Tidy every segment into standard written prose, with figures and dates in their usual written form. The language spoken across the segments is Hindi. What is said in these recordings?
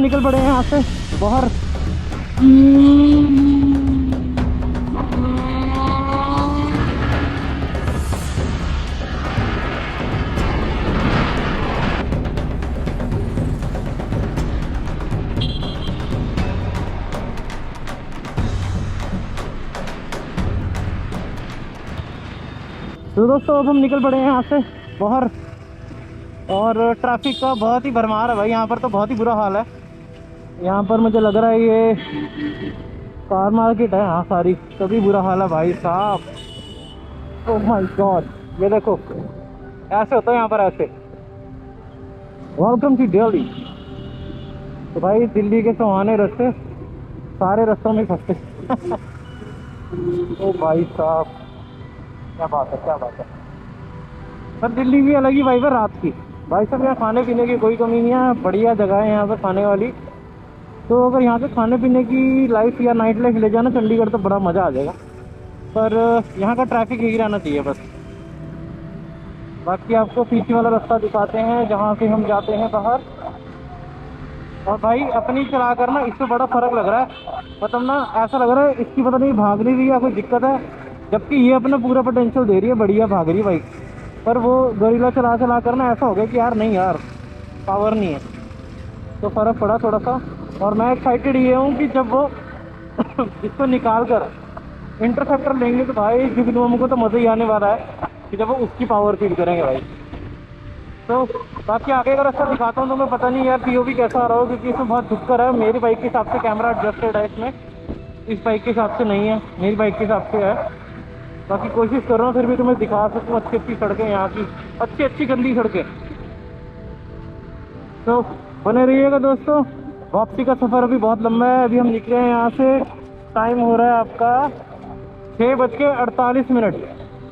निकल पड़े हैं यहाँ से बाहर। तो दोस्तों अब हम निकल पड़े हैं यहाँ से बाहर, और ट्रैफिक का बहुत ही भरमार है भाई यहाँ पर, तो बहुत ही बुरा हाल है यहाँ पर। मुझे लग रहा है ये कार मार्केट है, हाँ सारी, तभी बुरा हाल है भाई साहब। ओह माय गॉड, ये देखो ऐसे होता है यहाँ पर, ऐसे। Welcome to Delhi. तो भाई दिल्ली के सुहाने रास्ते सारे रास्तों में फंसते। ओ भाई साहब, क्या बात है, क्या बात है। पर दिल्ली भी अलग ही वाइब है रात की भाई साहब। यहाँ खाने पीने की कोई कमी नहीं है, बढ़िया जगह है यहाँ पर खाने वाली। तो अगर यहाँ पे खाने पीने की लाइफ या नाइट लाइफ ले जाना चंडीगढ़ तो बड़ा मज़ा आ जाएगा। पर यहाँ का ट्रैफिक यही रहना चाहिए बस। बाकी आपको पीछे वाला रास्ता दिखाते हैं जहाँ से हम जाते हैं बाहर। और भाई अपनी चला कर ना इससे बड़ा फ़र्क लग रहा है, मतलब ना ऐसा लग रहा है इसकी पता नहीं भाग नहीं रही या कोई दिक्कत है, जबकि ये अपना पूरा पोटेंशियल दे रही है, बढ़िया भाग रही है बाइक। पर वो गोरिल्ला चला चला कर ना ऐसा हो गया कि यार नहीं यार पावर नहीं है, तो फ़र्क पड़ा थोड़ा सा। और मैं एक्साइटेड ये हूँ कि जब वो इसको निकाल कर इंटरसेप्टर लेंगे तो भाई जुगनू को तो मज़ा ही आने वाला है कि जब वो उसकी पावर फील करेंगे भाई। तो बाकी आगे का रास्ता दिखाता हूँ। तो मैं पता नहीं यार पीओवी कैसा आ रहा हो, क्योंकि इसमें बहुत झुक कर है। मेरी बाइक के हिसाब से कैमरा एडजस्टेड है इसमें, इस बाइक के हिसाब से नहीं है, मेरी बाइक के हिसाब से है। बाकी कोशिश कर रहा हूँ फिर भी तुम्हें दिखा सकूँ अच्छी अच्छी सड़कें यहाँ की, अच्छी अच्छी गंदी सड़कें। तो बने रहिएगा दोस्तों। वापसी का सफ़र अभी बहुत लंबा है। अभी हम निकले हैं यहाँ से, टाइम हो रहा है आपका 6:48।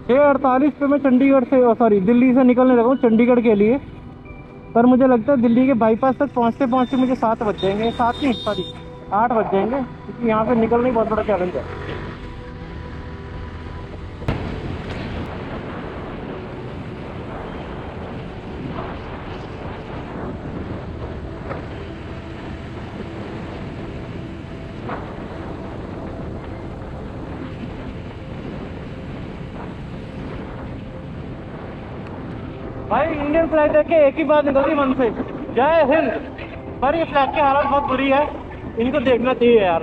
6:48 पे मैं चंडीगढ़ से, सॉरी दिल्ली से निकलने लगा हूँ चंडीगढ़ के लिए। पर मुझे लगता है दिल्ली के बाईपास तक पहुँचते पहुँचते मुझे 7 बज जाएंगे, 7 नहीं सॉरी 8 बज जाएंगे, क्योंकि यहाँ से निकलना ही बहुत बड़ा चैलेंज है। भाई इंडियन फ्लैग देख के एक ही बात निकलती मन से, जय हिंद। पर ये फ्लैग की हालत बहुत बुरी है, इनको देखना चाहिए यार।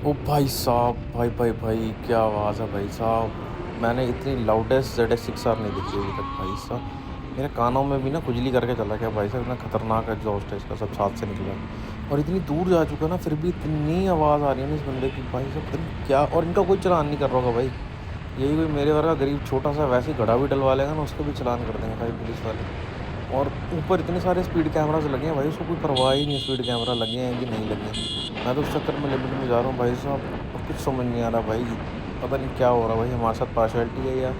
ओ भाई साहब, भाई भाई भाई क्या आवाज़ है भाई साहब। मैंने इतनी लाउडेस्ट ZS6R नहीं देखी अभी तक भाई साहब। मेरे कानों में भी ना खुजली करके चला गया भाई साहब। इतना खतरनाक एग्जॉस्ट है इसका, सब साथ से निकला और इतनी दूर जा चुका ना, फिर भी इतनी आवाज़ आ रही है ना इस बंदे की भाई साहब, पता नहीं क्या। और इनका कोई चलान नहीं कर रहा होगा भाई, यही कोई मेरे वर्गा गरीब छोटा सा वैसे ही घड़ा भी डलवा लेगा ना, उसको भी चलान कर देंगे भाई पुलिस वाले। और ऊपर इतने सारे स्पीड कैमराज लगे हैं भाई, उसको कोई परवाह ही नहीं स्पीड कैमरा लगे हैं कि नहीं लगे हैं। मैं तो उस चक्कर में लिमिट में जा रहा हूँ भाई साहब, और कुछ समझ नहीं आ रहा भाई। पता नहीं क्या हो रहा भाई, हमारे साथ पार्शलिटी है या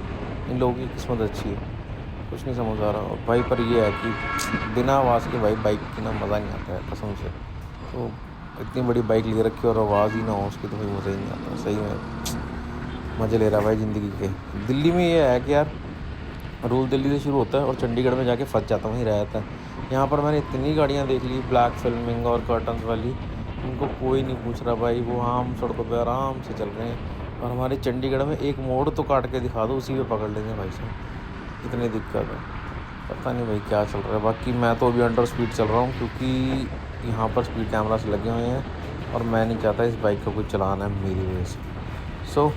इन लोगों की किस्मत अच्छी है, कुछ नहीं समझ आ रहा। और भाई पर ये है कि बिना आवाज़ के भाई बाइक की ना मज़ा नहीं आता है कसम से। तो इतनी बड़ी बाइक ले रखी है और आवाज़ ही ना हो उसकी, तो भाई मज़ा ही नहीं आता सही में। मज़े ले रहा भाई ज़िंदगी के। दिल्ली में ये है कि यार रूल दिल्ली से शुरू होता है और चंडीगढ़ में जाके फंस जाता हूँ, वहीं रह जाता है। यहाँ पर मैंने इतनी गाड़ियाँ देख ली ब्लैक फिल्मिंग और कर्टन्स वाली, उनको कोई नहीं पूछ रहा भाई, वो आम सड़कों पे आराम से चल रहे हैं। और हमारे चंडीगढ़ में एक मोड़ तो काट के दिखा दो, उसी पे पकड़ लेंगे भाई साहब, इतनी दिक्कत है। पता नहीं भाई क्या चल रहा है। बाकी मैं तो अभी अंडर स्पीड चल रहा हूँ, क्योंकि यहाँ पर स्पीड कैमरास लगे हुए हैं और मैं नहीं चाहता इस बाइक का कोई चलाना है मेरी वजह से। सो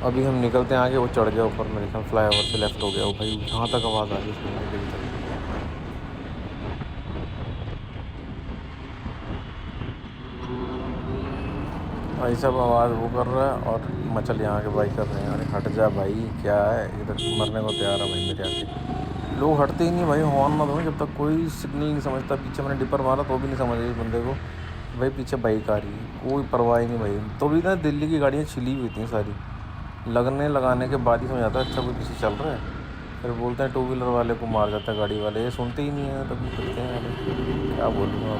अभी हम निकलते हैं आगे। वो चढ़ गया ऊपर, मेरे ख्याल फ्लाईओवर से लेफ्ट हो गया वो भाई, यहाँ तक आवाज़ आ रही है उसमें दिल तक। भाई साहब आवाज़ वो कर रहा है और मचल यहाँ के भाई कर रहे हैं, अरे हट जा भाई, क्या है इधर मरने को तैयार है भाई मेरे आके। लोग हटते ही नहीं भाई, हॉर्न मत दो जब तक कोई सिग्नल नहीं समझता। पीछे मैंने डिपर मारा तो भी नहीं समझ रही बंदे को भाई पीछे बाइक आ रही है, कोई परवाह ही नहीं भाई। तो भी ना दिल्ली की गाड़ियाँ छिली हुई थी सारी, लगने लगाने के बाद ही समझ आता है अच्छा कोई किसी चल रहा है। फिर बोलते हैं टू व्हीलर वाले को मार जाता है गाड़ी वाले, ये सुनते ही नहीं है, तभी करते हैं। क्या बोलूँगा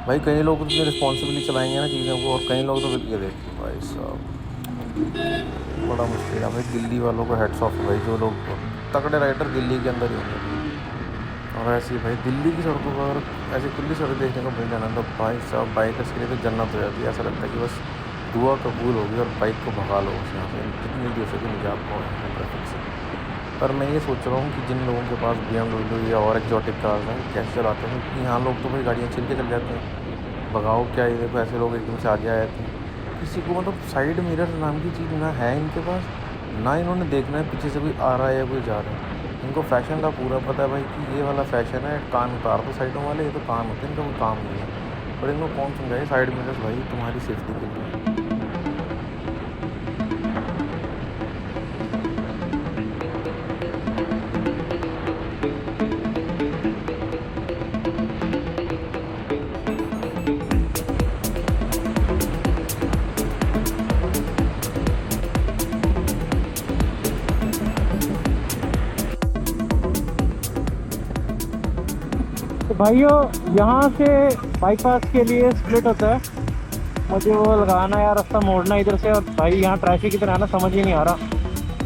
भाई, कई लोग इतनी रिस्पॉन्सिबली चलाएंगे ना चीज़ों को, और कई लोग तो ये देखते भाई साहब बड़ा मुश्किल है भाई। दिल्ली वालों को हेड्स ऑफ भाई, जो लोग तगड़े राइडर दिल्ली के अंदर ही होंगे। और ऐसे ही भाई दिल्ली की सड़कों पर ऐसी खुली सड़क देखने को मिल जाना तो भाई साहब बाइकर्स के लिए तो जन्नत हो जाती है। ऐसा लगता है कि बस दुआ कबूल होगी और बाइक को भगा लो उस यहाँ से, कितनी भी हो सके निजात पाओ ट्रैफिक से। पर मैं ये सोच रहा हूँ कि जिन लोगों के पास BMW या और एक्जॉटिक कार्स हैं कैसे चलाते हैं, क्योंकि यहाँ लोग तो भाई गाड़ियाँ छीन के चल जाते हैं। भगाओ क्या, ये देखो ऐसे लोग एकदम से आगे आए थे। किसी को मतलब साइड मिरर नाम की चीज़ ना है इनके पास, ना इन्होंने देखना है पीछे से कोई आ रहा है या कोई जा रहा है। इनको फ़ैशन का पूरा पता है भाई कि ये वाला फ़ैशन है, कान उतार दो साइडों वाले, ये तो कान होते हैं, इनका कोई काम नहीं है। पर इनको कौन समझाए साइड मिरर्स भाई तुम्हारी सेफ्टी के लिए। तो भाइयों यहाँ से बाईपास के लिए स्प्लिट होता है, मुझे वो लगाना या रास्ता मोड़ना इधर से। और भाई यहाँ ट्रैफिक इतना है ना, समझ ही नहीं आ रहा,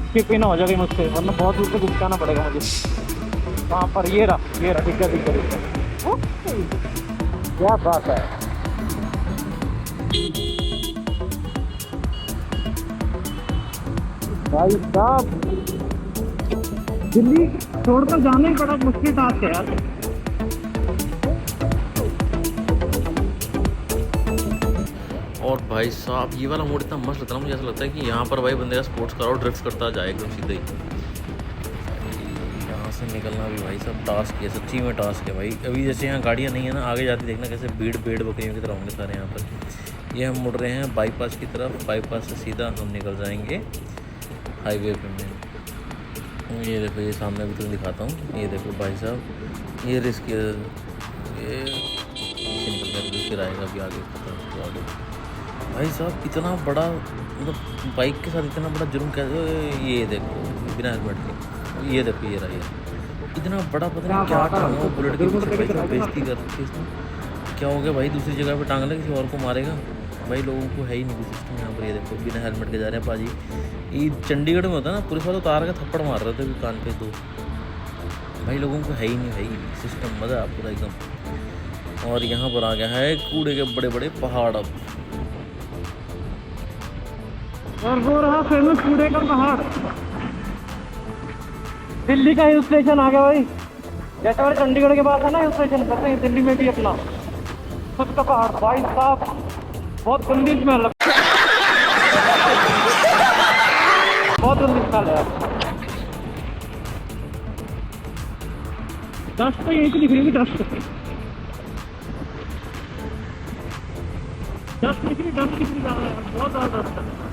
स्किप ही ना हो जाएगी मुझसे, वरना बहुत दूर से घुसकाना पड़ेगा मुझे। वहाँ पर ये रहा ठीक है क्या बात है। भाई साहब दिल्ली छोड़कर जाना ही बड़ा मुश्किल टास्क है यार। और भाई साहब ये वाला मोड इतना मस्त लगता है, मुझे ऐसा लगता है कि यहाँ पर भाई बंदे का स्पोर्ट्स कार और ड्रिफ्ट करता जाए एकदम सीधे ही। यहाँ से निकलना भी भाई सब टास्क है, सच्ची में टास्क है भाई। अभी जैसे यहाँ गाड़ियाँ नहीं है ना, आगे जाती देखना कैसे भीड़ बकरियों की तरह होंगे सारे यहाँ पर। ये हम मुड़ रहे हैं बाईपास की तरफ, बाईपास से सीधा हम निकल जाएंगे हाईवे पे में। ये देखो ये सामने भी तुम्हें दिखाता हूँ, ये देखो भाई साहब ये रिस्क, ये निकल कर फिर आएगा अभी आगे आगे। भाई साहब इतना बड़ा मतलब बाइक के साथ इतना बड़ा जुर्म कैसे, ये देखो बिना हेलमेट के, ये देखो ये रहा ये इतना बड़ा, पता नहीं क्या टांगा बुलेट के पीछे भाई साहब, बेइज्जती कर रखी इसने। क्या हो गया भाई, दूसरी जगह पे टांग ले किसी और को मारेगा भाई। लोगों को है ही नहीं सिस्टम यहाँ पर। ये देखो बिना हेलमेट के जा रहे हैं पाजी। ये चंडीगढ़ में होता है ना, पुलिस वाले उतार के थप्पड़ मार रहे थे अभी कान पे दो। भाई लोगों को है ही नहीं भाई सिस्टम, मज़ा पूरा एकदम। और यहाँ पर आ गया है कूड़े के बड़े बड़े पहाड़ अब। और वो रहा फेमस कूड़े का पहाड़, दिल्ली का हिल स्टेशन आ गया भाई। जैसे हमारे चंडीगढ़ के पास है ना हिल स्टेशन, करते हैं दिल्ली में भी अपना खुद का पहाड़। भाई साहब बहुत गंदी स्मेल, बहुत गंदी स्मेल है यार। डस्ट तो यहीं से दिख रही है, डस्ट कितनी ज़्यादा है, बहुत ज़्यादा डस्ट है।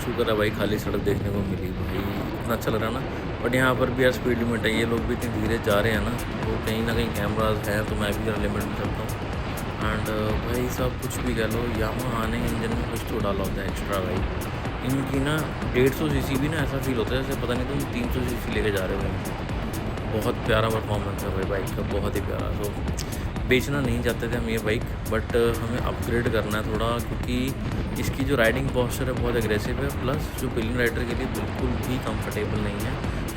शुक्र है भाई खाली सड़क देखने को मिली भाई, इतना अच्छा लग रहा है ना। बट यहाँ पर भी यार स्पीड लिमिट है, ये लोग भी इतनी धीरे जा रहे हैं ना, तो कहीं ना कहीं कैमराज हैं तो मैं भी जरा लिमिट में चलता हूँ। एंड भाई साहब कुछ भी कह लो, यामाहा आने इंजन में कुछ तो डाला होता है एक्स्ट्रा भाई। इनकी ना 150 सीसी भी ना ऐसा फील होता है जैसे पता नहीं तुम 300 सीसी लेके जा रहे हो भाई। बहुत प्यारा परफॉर्मेंस है भाई बाइक का, बहुत ही प्यारा। तो बेचना नहीं चाहते थे हम ये बाइक, बट हमें अपग्रेड करना है थोड़ा, क्योंकि इसकी जो राइडिंग पॉस्चर है बहुत एग्रेसिव है, प्लस जो पिलियन राइडर के लिए बिल्कुल भी कंफर्टेबल नहीं है।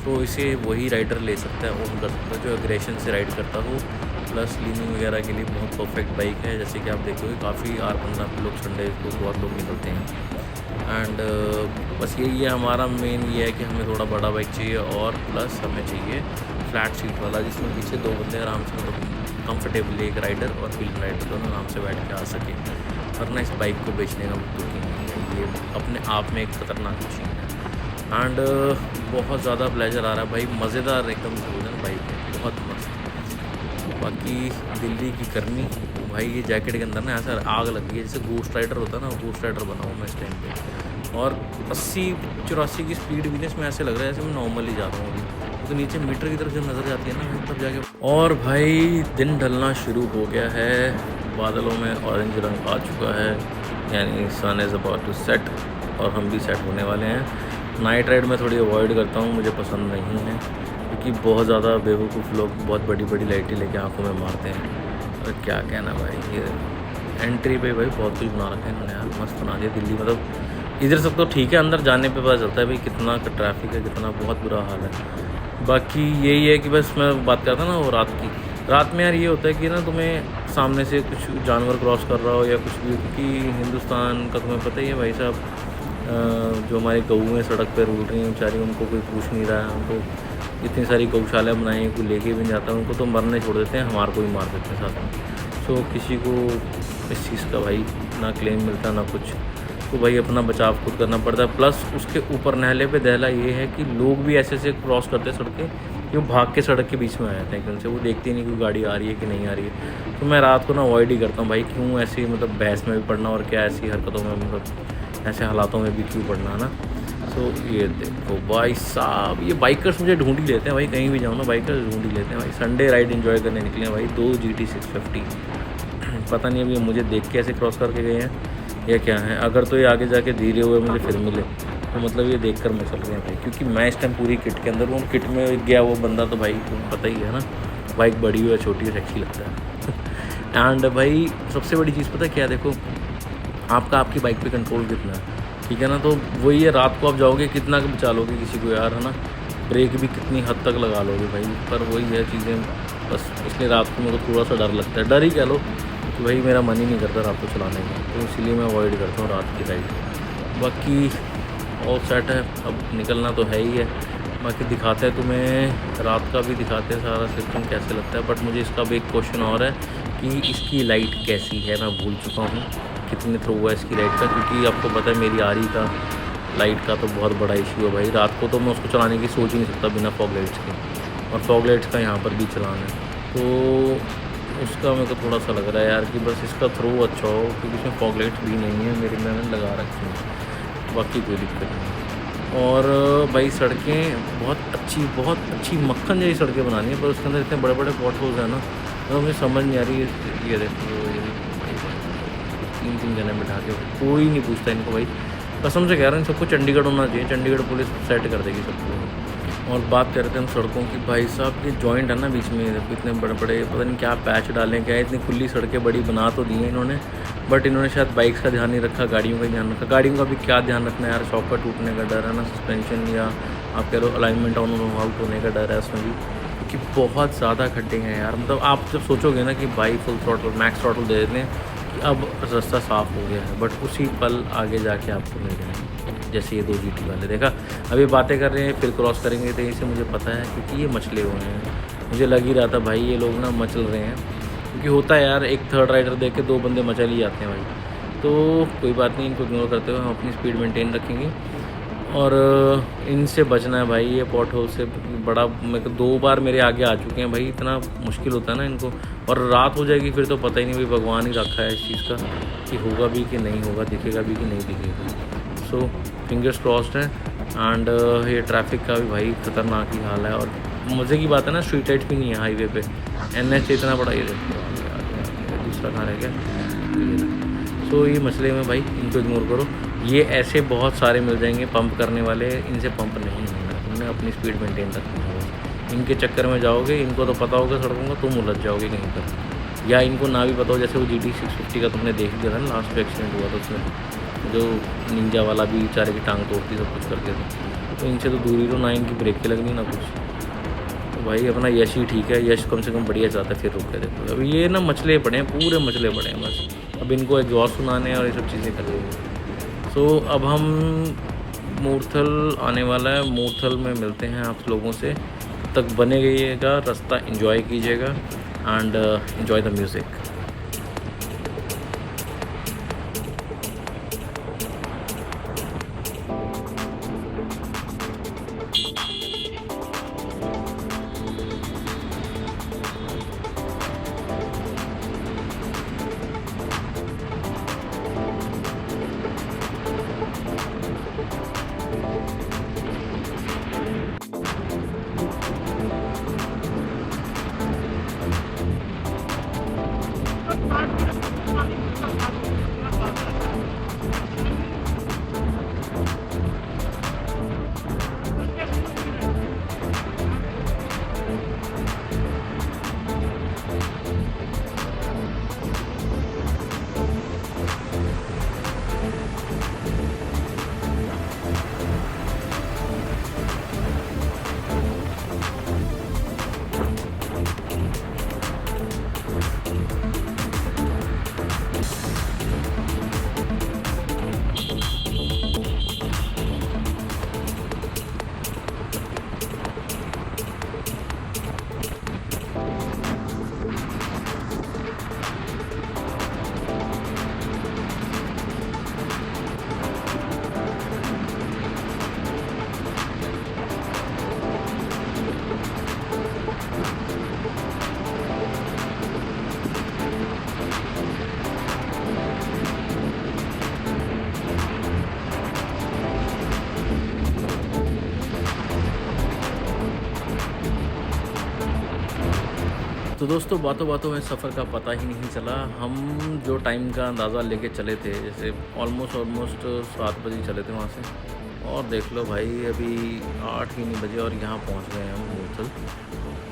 तो इसे वही राइडर ले सकता है, ओन कर सकता है जो एग्रेशन से राइड करता हो, प्लस लीनिंग वगैरह के लिए बहुत परफेक्ट बाइक है। जैसे कि आप देखोगे काफ़ी R15 पे लोग संडे को बहुत लोग निकलते हैं। एंड बस यही है हमारा मेन, ये है कि हमें थोड़ा बड़ा बाइक चाहिए, और प्लस हमें चाहिए फ्लैट सीट वाला जिसमें पीछे दो बंदे आराम से मतलब कंफर्टेबली, एक राइडर और पिलियन राइडर दोनों आराम से बैठ के आ सके। वरना इस बाइक को बेचने का मतलब ही नहीं है, ये अपने आप में एक ख़तरनाक मशीन है। एंड बहुत ज़्यादा प्लेजर आ रहा है भाई, मज़ेदार एकदम से बाइक है, बहुत मस्त। बाकी दिल्ली की गर्मी भाई, ये जैकेट के अंदर ना ऐसा आग लग गई है जैसे घोस्ट राइडर होता है ना, घोस्ट राइडर बना हूँ मैं इस टाइम पे। और 80-84 की स्पीड भी इसमें ऐसे लग रहा है जैसे मैं नॉर्मली जा रहा हूँ अभी, क्योंकि नीचे मीटर की तरफ जब नज़र जाती है ना तब जाके। और भाई दिन ढलना शुरू हो गया है, बादलों में ऑरेंज रंग आ चुका है, यानी सन इज़ अबाउट टू सेट और हम भी सेट होने वाले हैं। नाइट राइड में थोड़ी अवॉइड करता हूँ, मुझे पसंद नहीं है क्योंकि बहुत ज़्यादा बेवकूफ़ लोग बहुत बड़ी बड़ी लाइटें लेके आंखों में मारते हैं। और क्या कहना भाई, ये एंट्री पे भाई बहुत कुछ बना रखा है इन्होंने यार, मस्त बना दिया दिल्ली। मतलब इधर सब तो ठीक है, अंदर जाने पे पता चलता है भाई कितना ट्रैफिक है, कितना बहुत बुरा हाल है। बाकी यही है कि बस मैं बात करता ना वो रात में यार ये होता है कि ना तुम्हें सामने से कुछ जानवर क्रॉस कर रहा हो या कुछ भी, क्योंकि हिंदुस्तान का तुम्हें पता ही है भाई साहब, जो हमारी गऊ हैं सड़क पर रूल रही हैं बेचारी, उनको कोई पूछ नहीं रहा है। उनको इतनी सारी गौशाला बनाई हैं, कोई लेके भी नहीं जाता, उनको तो मरने छोड़ देते हैं, हमारे को भी मार देते हैं साथ में। सो किसी को इस चीज़ का भाई ना क्लेम मिलता ना कुछ, तो भाई अपना बचाव खुद करना पड़ता है। प्लस उसके ऊपर नहले पे दहला ये है कि लोग भी ऐसे ऐसे क्रॉस करते हैं सड़कें कि वो भाग के सड़क के बीच में आ जाते हैं एकदम से, वो देखते ही नहीं कोई गाड़ी आ रही है कि नहीं आ रही है। तो मैं रात को ना अवॉइड ही करता हूँ भाई, क्यों ऐसी मतलब बहस में भी पड़ना और क्या ऐसी हरकतों में मतलब ऐसे हालातों में भी क्यों पड़ना है ना। तो ये देखो भाई साहब, ये बाइकर्स मुझे ढूंढ ही लेते हैं भाई, कहीं भी जाऊँ ना बाइकर्स ढूंढ ही लेते हैं भाई। संडे राइड एंजॉय करने निकले हैं भाई, 2 GT 650 पता नहीं अभी मुझे देख के ऐसे क्रॉस करके गए हैं या क्या है। अगर तो ये आगे जाके धीरे हुए मुझे फिर मिले तो मतलब ये देखकर मैं चल गया भाई, क्योंकि मैं इस टाइम पूरी किट के अंदर हूँ। किट में गया वो बंदा तो भाई तुम्हें पता ही है ना, बाइक बड़ी हो या छोटी हो सेक्सी लगता है। एंड भाई सबसे बड़ी चीज़ पता है क्या, देखो आपकी बाइक पे कंट्रोल कितना है, ठीक है ना। तो वही है, रात को आप जाओगे कितना बचा लोगे किसी को यार, है ना। ब्रेक भी कितनी हद तक लगा लोगे भाई, पर वही है चीज़ें बस। इसलिए रात को मेरे को थोड़ा सा डर लगता है, डर ही कह लो कि भाई मेरा मन ही नहीं करता रात को चलाने का, तो इसलिए मैं अवॉइड करता हूँ रात की राइड। बाकी ऑल सेट है, अब निकलना तो है ही है। बाकी दिखाते हैं तुम्हें, रात का भी दिखाते हैं सारा सिस्टम कैसे लगता है। बट मुझे इसका भी एक क्वेश्चन और है कि इसकी लाइट कैसी है, मैं भूल चुका हूँ कितने थ्रो हुआ है इसकी लाइट का, क्योंकि आपको पता है मेरी आरी का लाइट का तो बहुत बड़ा इशू है भाई। रात को तो मैं उसको चलाने की सोच ही नहीं सकता बिना फॉग लाइट्स के, और फॉग लाइट्स का यहाँ पर भी चलाना है, तो उसका मेरे को थोड़ा सा लग रहा है यार कि बस इसका थ्रो अच्छा हो, क्योंकि इसमें फॉग लाइट्स भी नहीं है मेरे, मैंने लगा रखी है, बाकी कोई दिक्कत नहीं। और भाई सड़कें बहुत अच्छी मक्खन जैसी सड़कें बनानी है, पर उसके अंदर इतने बड़े बड़े पॉट होल्स हैं ना, तो मुझे समझ नहीं आ रही है। ये देखो ये 3 जने बिठा के, कोई नहीं पूछता इनको भाई, कसम से कह रहा हूँ सबको चंडीगढ़ होना चाहिए, चंडीगढ़ पुलिस सेट कर देगी सबको। और बात करते हैं हम सड़कों की, भाई साहब ये जॉइंट है ना बीच में, इतने बड़े बड़े पता नहीं क्या पैच डालें क्या, इतनी खुली सड़कें बड़ी बना तो दी हैं इन्होंने, बट इन्होंने शायद बाइक्स का ध्यान नहीं रखा, गाड़ियों का ध्यान रखा। गाड़ियों का भी क्या ध्यान रखना है यार, शॉकर टूटने का डर है ना, सस्पेंशन या आप कह लो अलाइनमेंट ऑन आउट होने का डर है उसमें भी, क्योंकि बहुत ज़्यादा खड्डे हैं यार। मतलब आप जब सोचोगे ना कि भाई फुल थ्रॉटल मैक्स थ्रॉटल दे देते हैं कि अब रास्ता साफ़ हो गया है, बट उसी पल आगे जाके आपको मिल जाएंगे, जैसे ये 2 GT वाले देखा अभी बातें कर रहे हैं, फिर क्रॉस करेंगे, तो इसे मुझे पता है क्योंकि ये मचले हुए हैं। मुझे लग ही रहा था भाई ये लोग ना मचल रहे हैं, क्योंकि होता है यार, एक थर्ड राइडर देख के 2 बंदे मचल ही जाते हैं भाई। तो कोई बात नहीं, इनको इग्नोर करते हुए हम अपनी स्पीड मेंटेन रखेंगे और इनसे बचना है भाई। ये पॉट होल से बड़ा मेरे को 2 बार मेरे आगे आ चुके हैं भाई, इतना मुश्किल होता है ना इनको। और रात हो जाएगी फिर तो पता ही नहीं भाई, भगवान ही रखा है इस चीज़ का कि होगा भी कि नहीं होगा, दिखेगा भी कि नहीं दिखेगा। सो फिंगर्स क्रॉस्ड है। एंड ये ट्रैफिक का भी भाई ख़तरनाक ही हाल है। और मज़े की बात है ना, स्ट्रीट लाइट भी नहीं है हाईवे पे, NH इतना बड़ा, ये देखो दूसरा कहाँ रह गया। सो ये मसले में भाई इनको इग्नोर करो, ये ऐसे बहुत सारे मिल जाएंगे पंप करने वाले, इनसे पंप नहीं होगा, तुमने अपनी स्पीड मेंटेन रखनी है। इनके चक्कर में जाओगे, इनको तो पता होगा सड़कों का, तुम उलझ जाओगे कहीं पर, या इनको ना भी पता हो। जैसे वो GT 650 का तुमने देख लिया था ना, लास्ट पे एक्सीडेंट हुआ था उसमें, जो निंजा वाला भी बेचारे की टांग तोड़ती सब कुछ करके था। तो इनसे तो दूरी तो ना इनकी ब्रेक लगनी ना कुछ। तो भाई अपना यश ही ठीक है, यश कम से कम बढ़िया जाता है, फिर रुक के देखो। अब ये ना मचले पड़े हैं, पूरे मचले पड़े हैं बस, अब इनको एग्जॉस्ट सुनाने और ये सब चीज़ें कर लेंगे। सो अब हम मूर्थल आने वाला है, मूर्थल में मिलते हैं आप लोगों से, तक बने रहिएगा, रास्ता एंजॉय कीजिएगा एंड एंजॉय द म्यूज़िक। तो दोस्तों बातों बातों में सफ़र का पता ही नहीं चला। हम जो टाइम का अंदाज़ा लेके चले थे, जैसे ऑलमोस्ट 7 बजे चले थे वहाँ से, और देख लो भाई अभी 8 ही नहीं बजे और यहाँ पहुँच गए हम मूर्थल।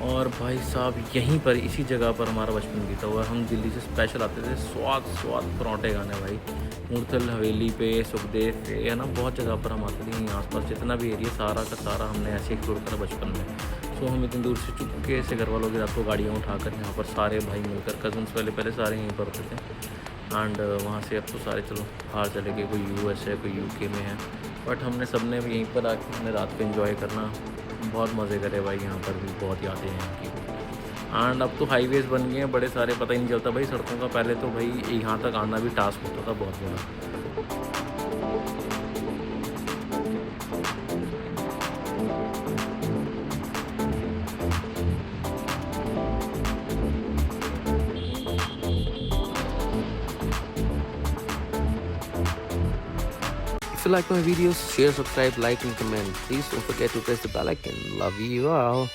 और भाई साहब यहीं पर इसी जगह पर हमारा बचपन बीता हुआ। हम दिल्ली से स्पेशल आते थे स्वाद परोंठे खाने भाई, मूर्थल हवेली पे, सुखदेव पे, है ना, बहुत जगह पर हम आते थे। यहीं आसपास जितना भी एरिया सारा का सारा हमने ऐसे एक्सप्लोर करा बचपन में। सो हम इतनी दूर से चुपके से घर वालों के रात को गाड़ियाँ उठाकर यहाँ पर सारे भाई मिलकर, कज़न्स पहले सारे यहीं पर होते थे। एंड वहाँ से अब तो सारे चलो बाहर चले गए, कोई यूएस है, कोई यूके में है, बट हमने सबने यहीं पर आके हमने रात को एंजॉय करना, बहुत मज़े करे भाई। यहाँ पर भी बहुत यादें हैं यहाँ की। एंड अब तो हाईवेज़ बन गए हैं बड़े सारे, पता ही नहीं चलता भाई सड़कों का। पहले तो भाई यहाँ तक आना भी टास्क होता था बहुत बड़ा। If you like my videos, share, subscribe, like and comment. Please don't forget to press the bell icon. Love you all.